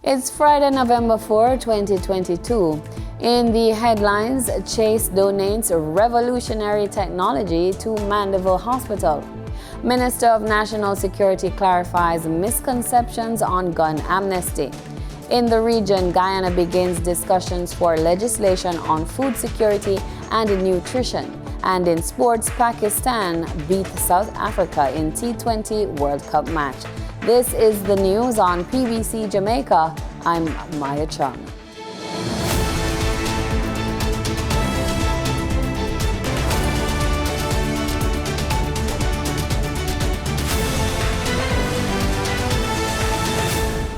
It's Friday, November 4, 2022. In the headlines, Chase donates revolutionary technology to Mandeville Hospital. Minister of National Security clarifies misconceptions on gun amnesty. In the region, Guyana begins discussions for legislation on food security and nutrition. And in sports, Pakistan beat South Africa in T20 World Cup match. This is the news on PBC Jamaica. I'm Maya Chung.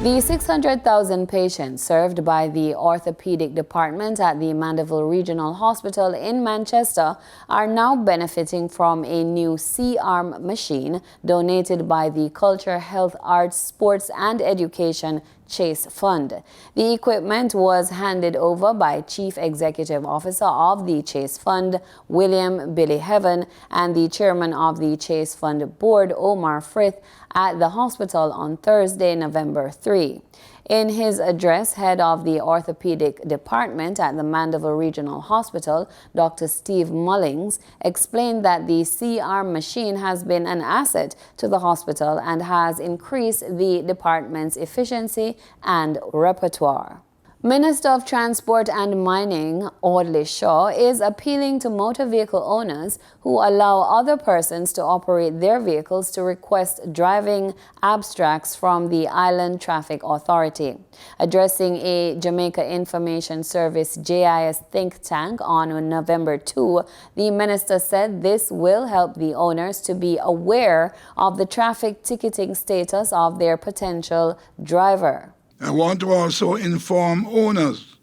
The 600,000 patients served by the orthopedic department at the Mandeville Regional Hospital in Manchester are now benefiting from a new C-arm machine donated by the Culture, Health, Arts, Sports and Education Chase Fund. The equipment was handed over by Chief Executive Officer of the Chase Fund, William Billy Heaven, and the Chairman of the Chase Fund Board, Omar Frith, at the hospital on Thursday, November 3. In his address, head of the orthopedic department at the Mandeville Regional Hospital, Dr. Steve Mullings, explained that the C-arm machine has been an asset to the hospital and has increased the department's efficiency and repertoire. Minister of Transport and Mining, Audley Shaw, is appealing to motor vehicle owners who allow other persons to operate their vehicles to request driving abstracts from the Island Traffic Authority. Addressing a Jamaica Information Service JIS think tank on November 2, the minister said this will help the owners to be aware of the traffic ticketing status of their potential driver. I want to also inform owners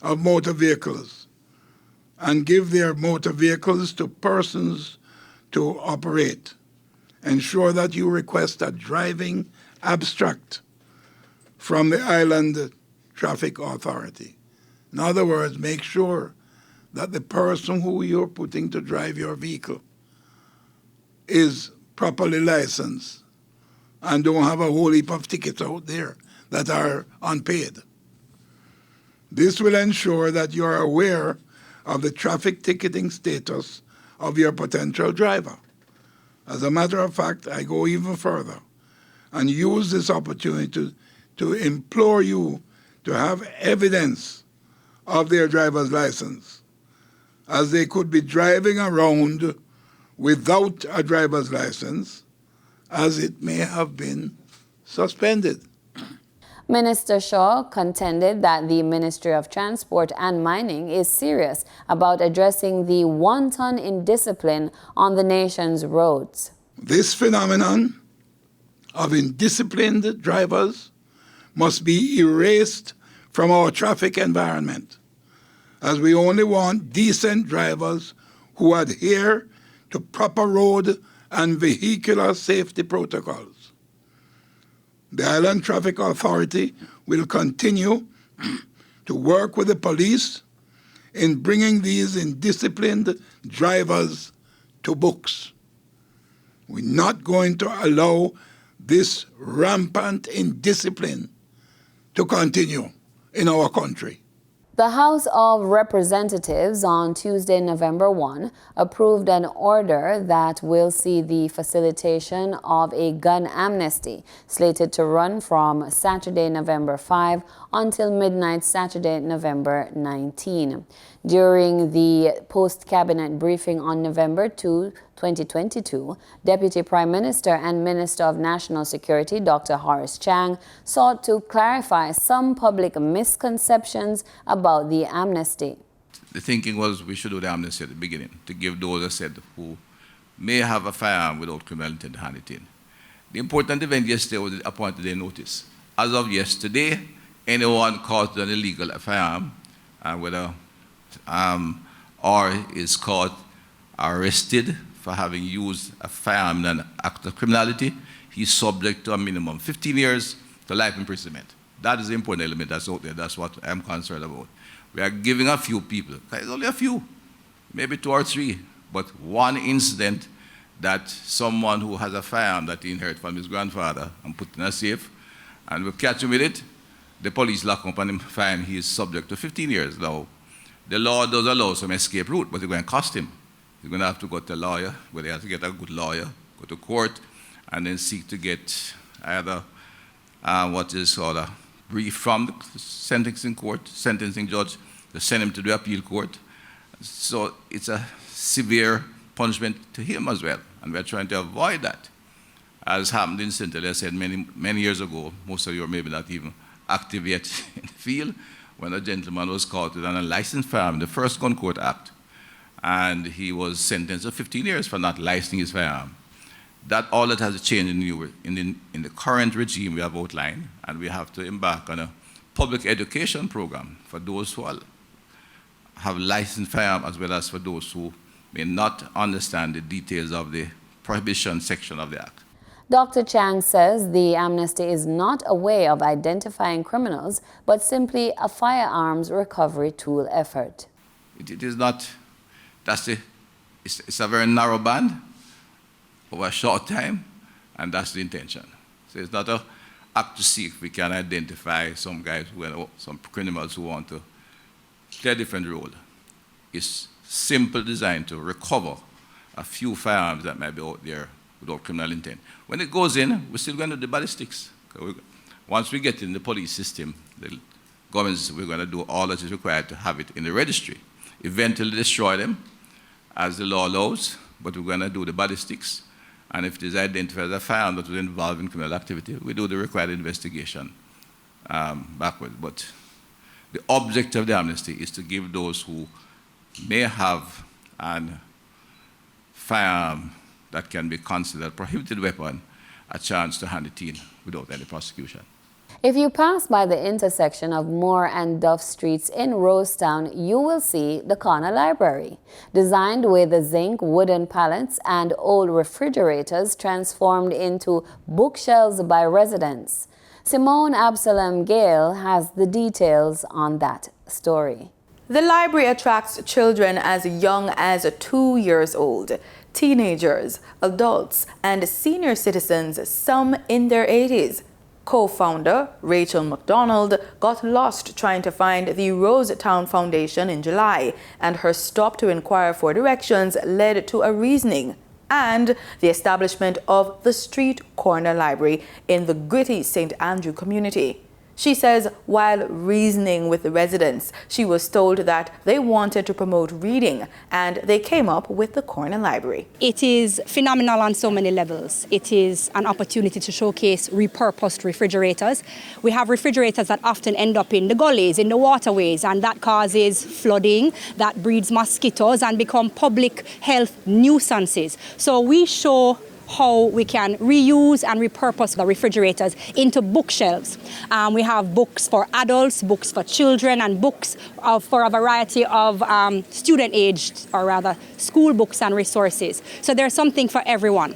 of motor vehicles and give their motor vehicles to persons to operate. Ensure that you request a driving abstract from the Island Traffic Authority. In other words, make sure that the person who you're putting to drive your vehicle is properly licensed and don't have a whole heap of tickets out there that are unpaid. This will ensure that you are aware of the traffic ticketing status of your potential driver. As a matter of fact, I go even further and use this opportunity to implore you to have evidence of their driver's license, as they could be driving around without a driver's license, as it may have been suspended. Minister Shaw contended that the Ministry of Transport and Mining is serious about addressing the wanton indiscipline on the nation's roads. This phenomenon of indisciplined drivers must be erased from our traffic environment, as we only want decent drivers who adhere to proper road and vehicular safety protocols. The Island Traffic Authority will continue to work with the police in bringing these indisciplined drivers to books. We're not going to allow this rampant indiscipline to continue in our country. The House of Representatives on Tuesday, November 1, approved an order that will see the facilitation of a gun amnesty slated to run from Saturday, November 5 until midnight Saturday, November 19. During the post-cabinet briefing on November 2, 2022, Deputy Prime Minister and Minister of National Security, Dr. Horace Chang, sought to clarify some public misconceptions about the amnesty. The thinking was we should do the amnesty at the beginning to give those, as said, who may have a firearm without criminal intent to hand it in. The important event yesterday was the appointed day notice. As of yesterday, anyone caught with an illegal firearm, or is caught, arrested for having used a firearm in an act of criminality, he's subject to a minimum 15 years to life imprisonment. That is the important element that's out there. That's what I'm concerned about. We are giving a few people, it's only a few, maybe 2 or 3, but one incident that someone who has a firearm that he inherited from his grandfather and put in a safe, and we catch him with it, the police lock up and find he is subject to 15 years. Now, the law does allow some escape route, but it's going to cost him. He's going to have to go to a lawyer, where they have to get a good lawyer, go to court, and then seek to get either what is called a brief from the sentencing court, sentencing judge, to send him to the appeal court. So it's a severe punishment to him as well, and we're trying to avoid that. As happened incidentally, I said many years ago, most of you are maybe not even active yet in the field, when a gentleman was caught with an unlicensed firearm, the first Gun Court Act, and he was sentenced to 15 years for not licensing his firearm. All that has changed in the current regime we have outlined, and we have to embark on a public education program for those who have licensed firearms, as well as for those who may not understand the details of the prohibition section of the Act. Dr. Chang says the amnesty is not a way of identifying criminals, but simply a firearms recovery tool effort. It is not, it's a very narrow band over a short time, and that's the intention. So it's not an act to see if we can identify some guys, some criminals who want to play a different role. It's simple designed to recover a few firearms that might be out there without criminal intent. When it goes in, we're still going to do the ballistics. Once we get in the police system, the government system, we're going to do all that is required to have it in the registry. Eventually destroy them, as the law allows, but we're going to do the ballistics. And if it is identified as a firearm that was involved in criminal activity, we do the required investigation backwards. But the object of the amnesty is to give those who may have a firearm that can be considered a prohibited weapon a chance to hand it in without any prosecution. If you pass by the intersection of Moore and Duff Streets in Rosetown, you will see the corner library. Designed with zinc wooden pallets and old refrigerators transformed into bookshelves by residents. Simone Absalom Gale has the details on that story. The library attracts children as young as 2 years old, teenagers, adults, and senior citizens, some in their 80s. Co-founder Rachel McDonald got lost trying to find the Rosetown Foundation in July, and her stop to inquire for directions led to a reasoning and the establishment of the Street Corner Library in the gritty St. Andrew community. She says while reasoning with the residents, she was told that they wanted to promote reading, and they came up with the Corner Library. It is phenomenal on so many levels. It is an opportunity to showcase repurposed refrigerators. We have refrigerators that often end up in the gullies, in the waterways, and that causes flooding, that breeds mosquitoes and become public health nuisances. So we show how we can reuse and repurpose the refrigerators into bookshelves. We have books for adults, books for children, and books for a variety of student-aged, or rather school books and resources. So there's something for everyone.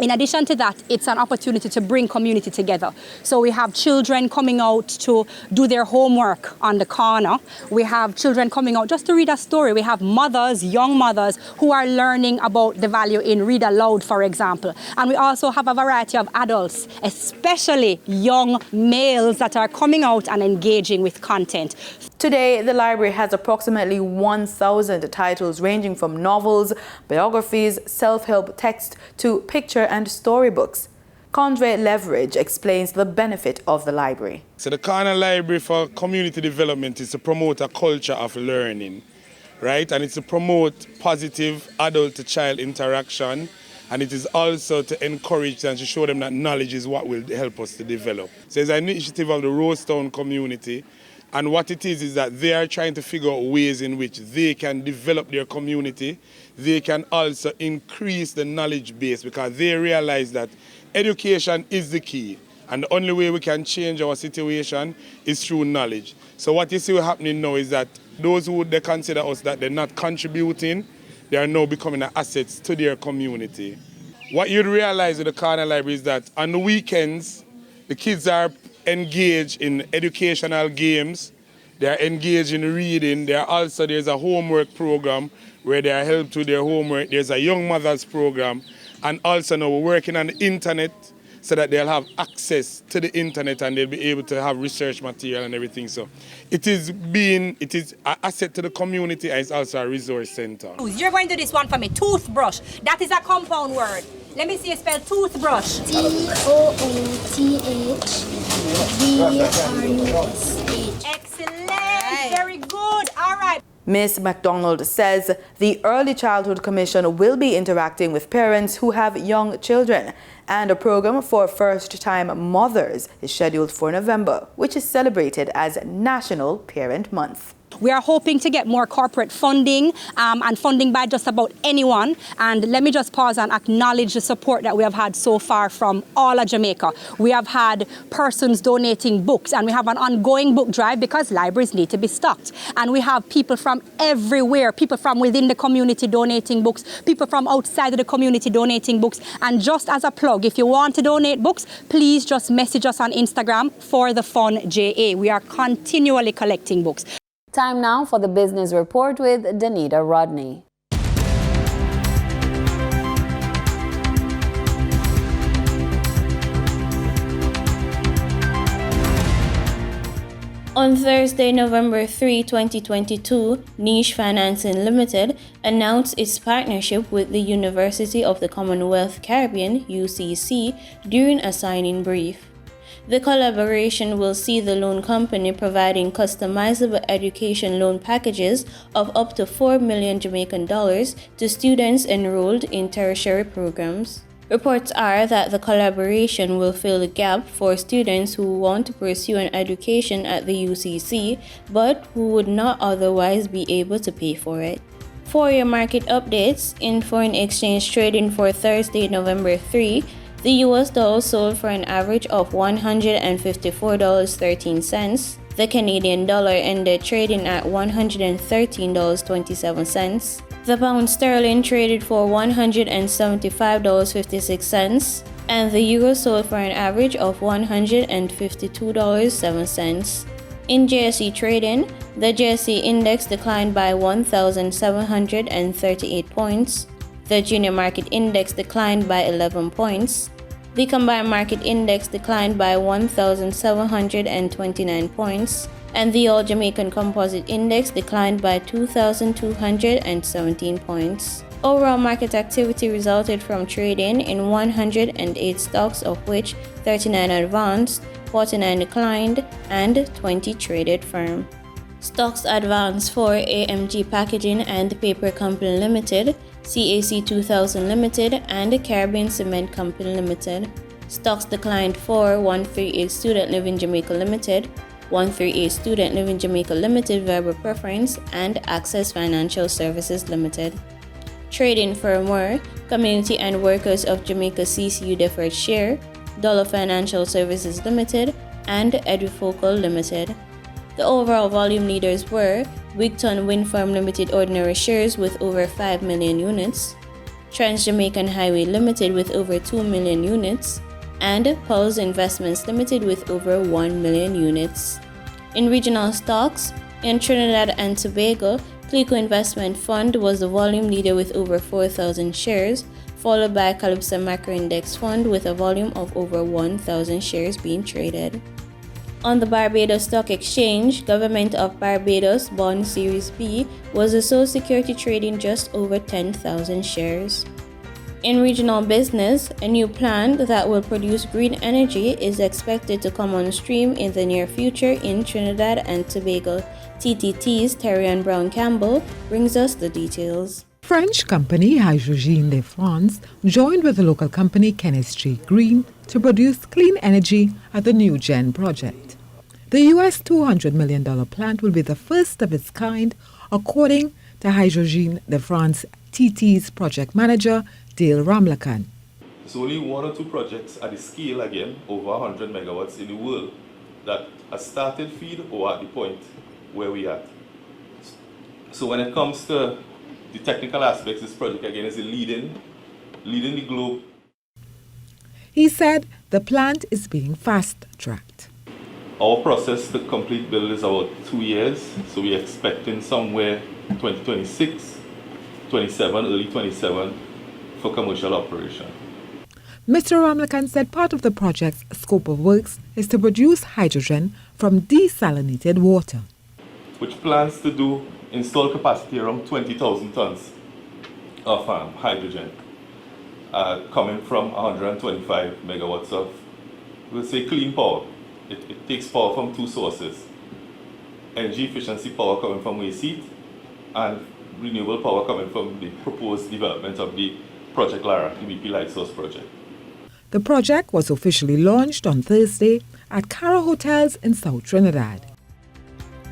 In addition to that, it's an opportunity to bring community together. So we have children coming out to do their homework on the corner. We have children coming out just to read a story. We have mothers, young mothers, who are learning about the value in read aloud, for example. And we also have a variety of adults, especially young males, that are coming out and engaging with content. Today, the library has approximately 1,000 titles ranging from novels, biographies, self-help text to picture and storybooks. Condre Leverage explains the benefit of the library. So the Corner Library for community development is to promote a culture of learning, right? And it's to promote positive adult-to-child interaction, and it is also to encourage and to show them that knowledge is what will help us to develop. So it's an initiative of the Rosetown community, and what it is that they are trying to figure out ways in which they can develop their community. They can also increase the knowledge base, because they realize that education is the key. And the only way we can change our situation is through knowledge. So what you see happening now is that those who they consider us that they're not contributing, they are now becoming assets to their community. What you'd realize with the Corner Library is that on the weekends, the kids are engaged in educational games, they are engaged in reading, there's a homework program where they are helped with their homework, there's a young mothers program, and also now we're working on the internet, so that they'll have access to the internet and they'll be able to have research material and everything. So it is an asset to the community, and it's also a resource center. You're going to do this one for me. Toothbrush. That is a compound word. Let me see you spell toothbrush. TOOTHBRUSH. Excellent. Very good. All right. Ms. MacDonald says the Early Childhood Commission will be interacting with parents who have young children, and a program for first-time mothers is scheduled for November, which is celebrated as National Parent Month. We are hoping to get more corporate funding and funding by just about anyone. And let me just pause and acknowledge the support that we have had so far from all of Jamaica. We have had persons donating books, and we have an ongoing book drive because libraries need to be stocked. And we have people from everywhere, people from within the community donating books, people from outside of the community donating books. And just as a plug, if you want to donate books, please just message us on Instagram for the Fun JA. We are continually collecting books. Time now for the business report with Danita Rodney. On Thursday, November 3, 2022, Niche Financing Limited announced its partnership with the University of the Commonwealth Caribbean, UCC, during a signing brief. The collaboration will see the loan company providing customizable education loan packages of up to 4 million Jamaican dollars to students enrolled in tertiary programs. Reports are that the collaboration will fill the gap for students who want to pursue an education at the UCC but who would not otherwise be able to pay for it. For your market updates, in foreign exchange trading for Thursday, November 3, the US dollar sold for an average of $154.13. The Canadian dollar ended trading at $113.27. The pound sterling traded for $175.56. And the euro sold for an average of $152.07. In JSE trading, the JSE index declined by 1,738 points. The junior market index declined by 11 points. The combined market index declined by 1,729 points, and the All Jamaican Composite Index declined by 2,217 points. Overall market activity resulted from trading in 108 stocks, of which 39 advanced, 49 declined, and 20 traded firm. Stocks advanced for AMG Packaging and Paper Company Limited, CAC 2000 Limited, and Caribbean Cement Company Limited. Stocks declined for 138 Student Living Jamaica Limited, 138 Student Living Jamaica Limited Verbal Preference, and Access Financial Services Limited. Trading firm were Community and Workers of Jamaica CCU Deferred Share, Dollar Financial Services Limited, and Edufocal Limited. The overall volume leaders were Wigton Wind Farm Limited Ordinary Shares with over 5 million units, Trans-Jamaican Highway Limited with over 2 million units, and Pulse Investments Limited with over 1 million units. In regional stocks, in Trinidad and Tobago, Clico Investment Fund was the volume leader with over 4,000 shares, followed by Calypso Macro Index Fund with a volume of over 1,000 shares being traded. On the Barbados Stock Exchange, Government of Barbados Bond Series B was the sole security trading just over 10,000 shares. In regional business, a new plant that will produce green energy is expected to come on stream in the near future in Trinidad and Tobago. TTT's Terry Brown Campbell brings us the details. French company Hydrogène de France joined with the local company Chemistry Green to produce clean energy at the New Gen project. The US $200 million plant will be the first of its kind, according to Hydrogène de France TT's project manager, Dale Ramlakan. There's only one or two projects at the scale again, over 100 megawatts in the world, that have started feed or at the point where we are. So when it comes to the technical aspects, this project again is leading the globe. He said the plant is being fast-tracked. Our process to complete build is about 2 years, so we're expecting somewhere 2026, 27, early 27 for commercial operation. Mr. Ramlakan said part of the project's scope of works is to produce hydrogen from desalinated water. Which plans to install capacity around 20,000 tons of hydrogen, coming from 125 megawatts of, we'll say, clean power. It takes power from two sources: energy efficiency power coming from waste heat, and renewable power coming from the proposed development of the Project Lara, the BP Light Source project. The project was officially launched on Thursday at Cara Hotels in South Trinidad.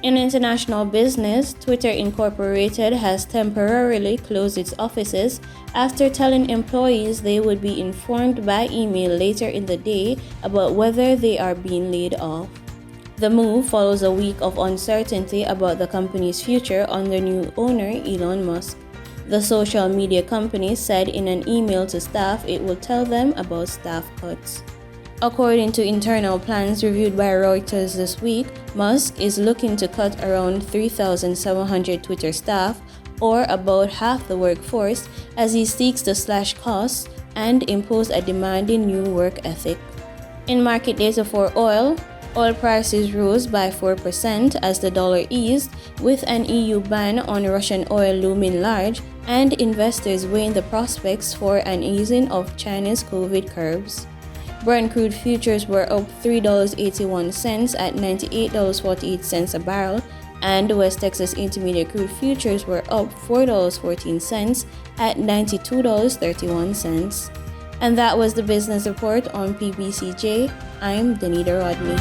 In international business, Twitter Incorporated has temporarily closed its offices after telling employees they would be informed by email later in the day about whether they are being laid off. The move follows a week of uncertainty about the company's future under new owner Elon Musk. The social media company said in an email to staff it will tell them about staff cuts. According to internal plans reviewed by Reuters this week, Musk is looking to cut around 3,700 Twitter staff, or about half the workforce, as he seeks to slash costs and impose a demanding new work ethic. In market data for oil prices rose by 4% as the dollar eased, with an EU ban on Russian oil looming large and investors weighing the prospects for an easing of China's COVID curbs. Brent crude futures were up $3.81 at $98.48 a barrel, and West Texas Intermediate crude futures were up $4.14 at $92.31. And that was the business report on PBCJ. I'm Danita Rodney.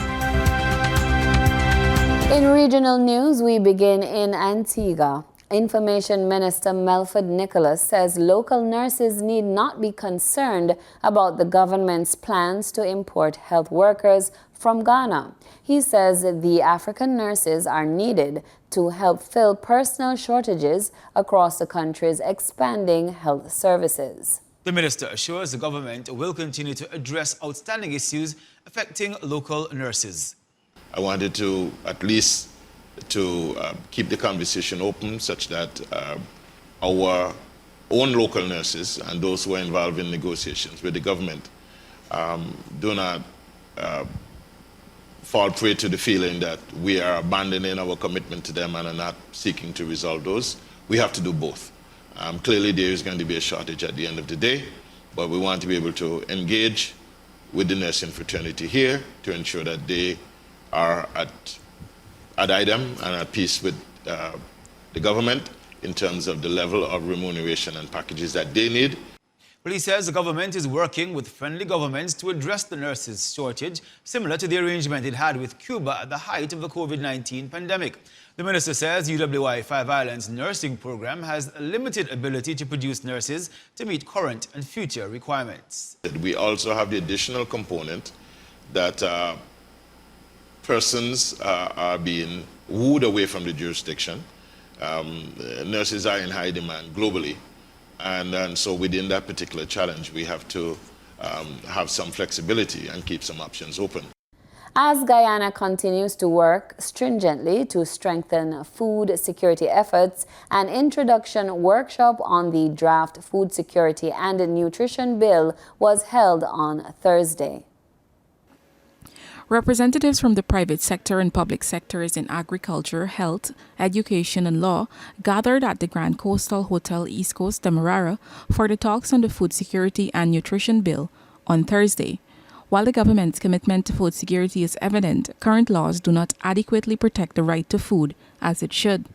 In regional news, we begin in Antigua. Information Minister Melford Nicholas says local nurses need not be concerned about the government's plans to import health workers from Ghana. He says the African nurses are needed to help fill personnel shortages across the country's expanding health services. The minister assures the government will continue to address outstanding issues affecting local nurses. I wanted to at least keep the conversation open such that our own local nurses and those who are involved in negotiations with the government do not fall prey to the feeling that we are abandoning our commitment to them and are not seeking to resolve those. We have to do both. Clearly there is going to be a shortage at the end of the day, but we want to be able to engage with the nursing fraternity here to ensure that they are at item and at peace with the government in terms of the level of remuneration and packages that they need. Well, he says the government is working with friendly governments to address the nurses' shortage, similar to the arrangement it had with Cuba at the height of the COVID-19 pandemic. The minister says UWI 5 Islands nursing program has a limited ability to produce nurses to meet current and future requirements. We also have the additional component that persons are being wooed away from the jurisdiction. Nurses are in high demand globally. And so within that particular challenge, we have to have some flexibility and keep some options open. As Guyana continues to work stringently to strengthen food security efforts, an introduction workshop on the draft Food Security and Nutrition Bill was held on Thursday. Representatives from the private sector and public sectors in agriculture, health, education and law gathered at the Grand Coastal Hotel East Coast, Demerara, for the talks on the Food Security and Nutrition Bill on Thursday. While the government's commitment to food security is evident, current laws do not adequately protect the right to food as it should.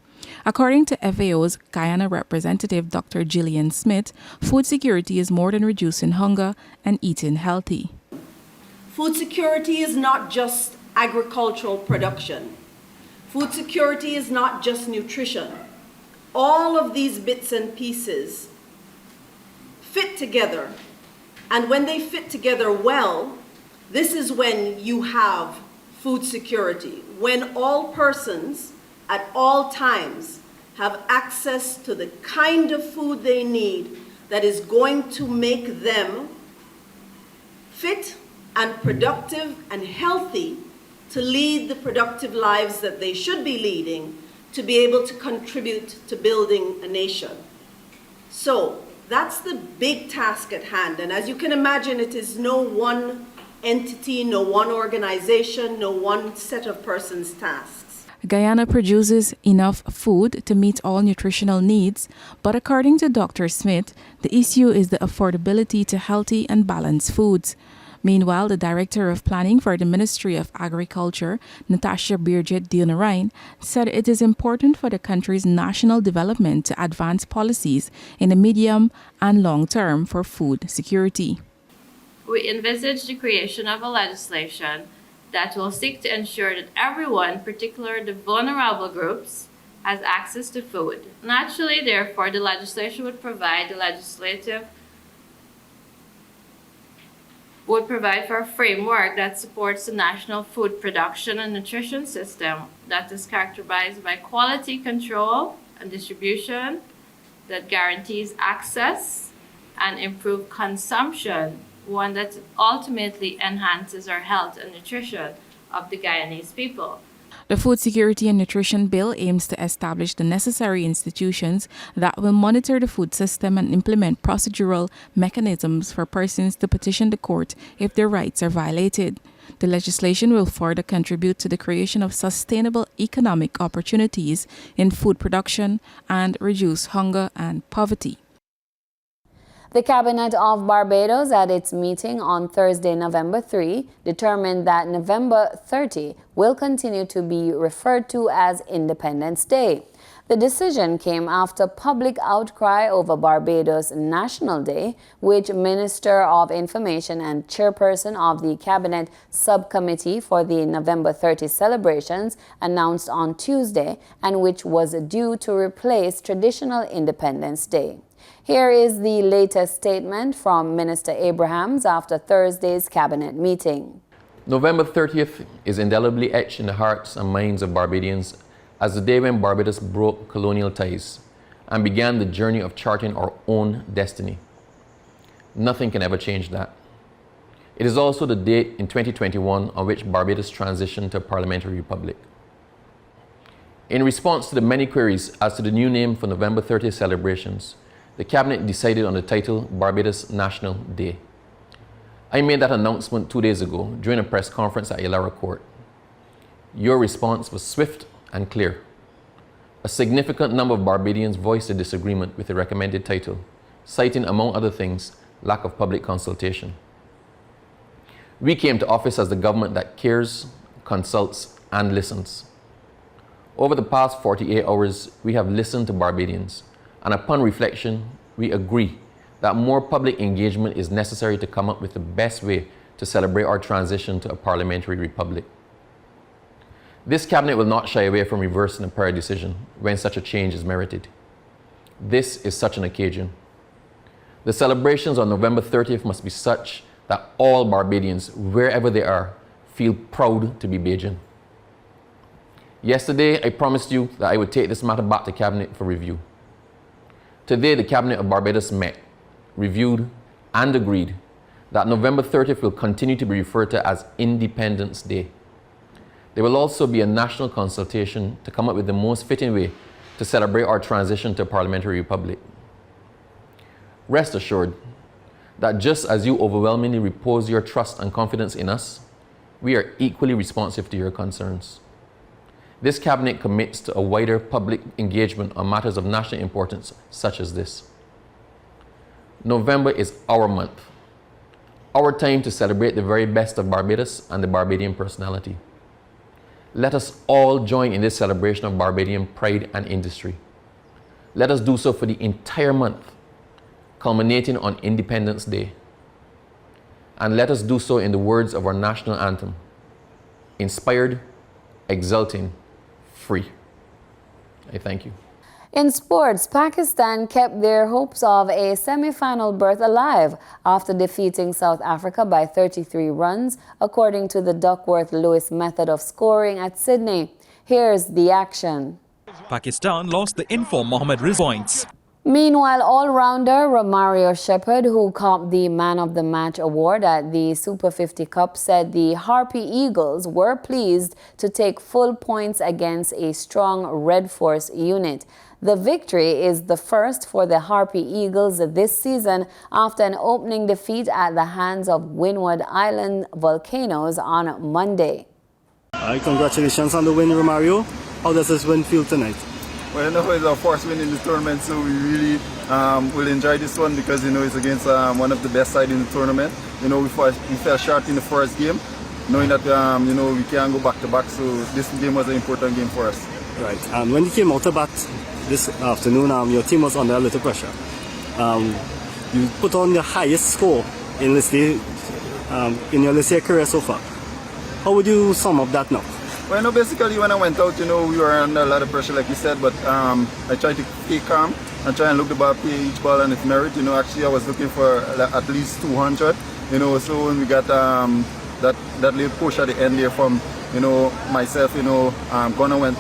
According to FAO's Guyana representative Dr. Gillian Smith, food security is more than reducing hunger and eating healthy. Food security is not just agricultural production. Food security is not just nutrition. All of these bits and pieces fit together. And when they fit together well, this is when you have food security. When all persons at all times have access to the kind of food they need that is going to make them fit and productive and healthy to lead the productive lives that they should be leading, to be able to contribute to building a nation. So, That's the big task at hand. And as you can imagine, it is no one entity, no one organization, no one set of persons' tasks. Guyana produces enough food to meet all nutritional needs, but according to Dr. Smith, the issue is the affordability to healthy and balanced foods. Meanwhile, the Director of Planning for the Ministry of Agriculture, Natasha Birgit Dionarine, said it is important for the country's national development to advance policies in the medium and long term for food security. We envisage the creation of a legislation that will seek to ensure that everyone, particularly the vulnerable groups, has access to food. Naturally, therefore, the legislation would provide for a framework that supports the national food production and nutrition system that is characterized by quality control and distribution, that guarantees access and improved consumption, one that ultimately enhances our health and nutrition of the Guyanese people. The Food Security and Nutrition Bill aims to establish the necessary institutions that will monitor the food system and implement procedural mechanisms for persons to petition the court if their rights are violated. The legislation will further contribute to the creation of sustainable economic opportunities in food production and reduce hunger and poverty. The Cabinet of Barbados at its meeting on Thursday, November 3, determined that November 30 will continue to be referred to as Independence Day. The decision came after public outcry over Barbados National Day, which Minister of Information and Chairperson of the Cabinet Subcommittee for the November 30 celebrations announced on Tuesday, and which was due to replace traditional Independence Day. Here is the latest statement from Minister Abrahams after Thursday's cabinet meeting. November 30th is indelibly etched in the hearts and minds of Barbadians as the day when Barbados broke colonial ties and began the journey of charting our own destiny. Nothing can ever change that. It is also the date in 2021 on which Barbados transitioned to a parliamentary republic. In response to the many queries as to the new name for November 30th celebrations, the Cabinet decided on the title Barbados National Day. I made that announcement 2 days ago during a press conference at Illawarra Court. Your response was swift and clear. A significant number of Barbadians voiced a disagreement with the recommended title, citing, among other things, lack of public consultation. We came to office as the government that cares, consults, and listens. Over the past 48 hours, we have listened to Barbadians, and upon reflection, we agree that more public engagement is necessary to come up with the best way to celebrate our transition to a parliamentary republic. This cabinet will not shy away from reversing a prior decision when such a change is merited. This is such an occasion. The celebrations on November 30th must be such that all Barbadians, wherever they are, feel proud to be Bajan. Yesterday, I promised you that I would take this matter back to Cabinet for review. Today, the Cabinet of Barbados met, reviewed, and agreed that November 30th will continue to be referred to as Independence Day. There will also be a national consultation to come up with the most fitting way to celebrate our transition to a parliamentary republic. Rest assured that just as you overwhelmingly repose your trust and confidence in us, we are equally responsive to your concerns. This cabinet commits to a wider public engagement on matters of national importance such as this. November is our month, our time to celebrate the very best of Barbados and the Barbadian personality. Let us all join in this celebration of Barbadian pride and industry. Let us do so for the entire month, culminating on Independence Day. And let us do so in the words of our national anthem, inspired, exulting, free. I thank you. In sports, Pakistan kept their hopes of a semi-final berth alive after defeating South Africa by 33 runs, according to the Duckworth-Lewis method of scoring at Sydney. Here's the action. Pakistan lost the informed Mohammad Riz points. Meanwhile, all-rounder Romario Shepherd, who copped the Man of the Match award at the Super 50 Cup, said the Harpy Eagles were pleased to take full points against a strong Red Force unit. The victory is the first for the Harpy Eagles this season after an opening defeat at the hands of Windward Island Volcanoes on Monday. Congratulations on the win, Romario. How does this win feel tonight? Well, it's our first win in the tournament, so we really will enjoy this one because, it's against one of the best sides in the tournament. We fell short in the first game, knowing that, we can't go back-to-back, so this game was an important game for us. Right, and when you came out to bat this afternoon, your team was under a little pressure. You put on the highest score in your Listia career so far. How would you sum up that now? Well, basically when I went out, we were under a lot of pressure, like you said, but I tried to stay calm and try and look the ball, play each ball and its merit. Actually I was looking for at least 200, so when we got that little push at the end there from, myself, Gunnar went,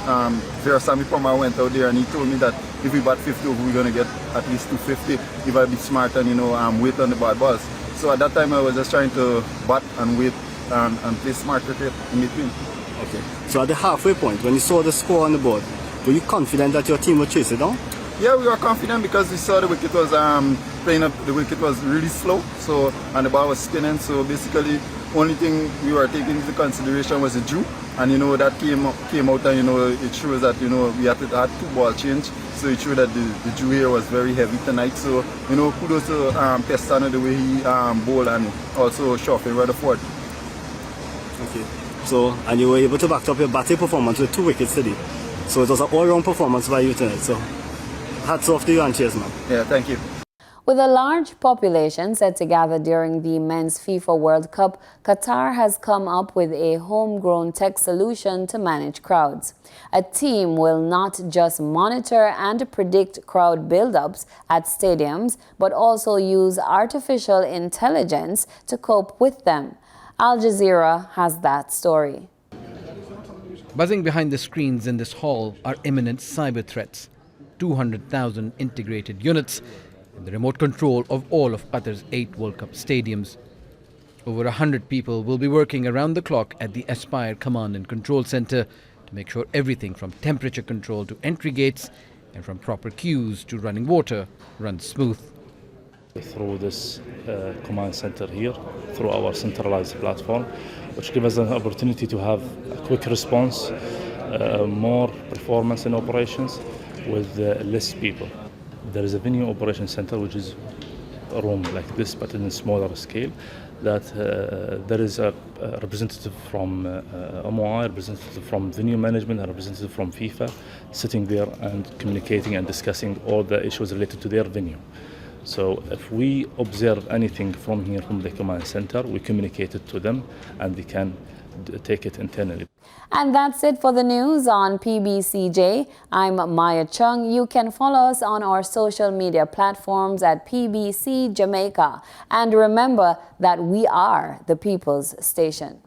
Sammy Pomar went out there and he told me that if we bat 50 over, we're going to get at least 250 if I be smart and, wait on the bad balls. So at that time I was just trying to bat and wait and play smart cricket in between. Okay. So at the halfway point, when you saw the score on the board, were you confident that your team would chase it down? Yeah, we were confident because we saw the wicket was playing up. The wicket was really slow, and the ball was spinning. So basically, only thing we were taking into consideration was the dew, and that came out, and it shows that we had to add 2-ball change. So it showed that the dew here was very heavy tonight. So kudos to Pestano the way he bowled and also Shoffin Rutherford. Okay. So, and you were able to back up your batting performance with 2 wickets today. So it was an all-round performance by you tonight. So hats off to you and cheers, man. Yeah, thank you. With a large population set to gather during the Men's FIFA World Cup, Qatar has come up with a homegrown tech solution to manage crowds. A team will not just monitor and predict crowd buildups at stadiums, but also use artificial intelligence to cope with them. Al Jazeera has that story. Buzzing behind the screens in this hall are imminent cyber threats. 200,000 integrated units and the remote control of all of Qatar's 8 World Cup stadiums. Over 100 people will be working around the clock at the Aspire Command and Control Center to make sure everything from temperature control to entry gates and from proper queues to running water runs smooth. Through this command center here, through our centralized platform, which gives us an opportunity to have a quick response, more performance in operations with less people. There is a venue operation center, which is a room like this, but in a smaller scale, that there is a representative from MOI, a representative from venue management, a representative from FIFA, sitting there and communicating and discussing all the issues related to their venue. So if we observe anything from here, from the command center, we communicate it to them and they can take it internally. And that's it for the news on PBCJ. I'm Maya Chung. You can follow us on our social media platforms at PBCJamaica. And remember that we are the People's Station.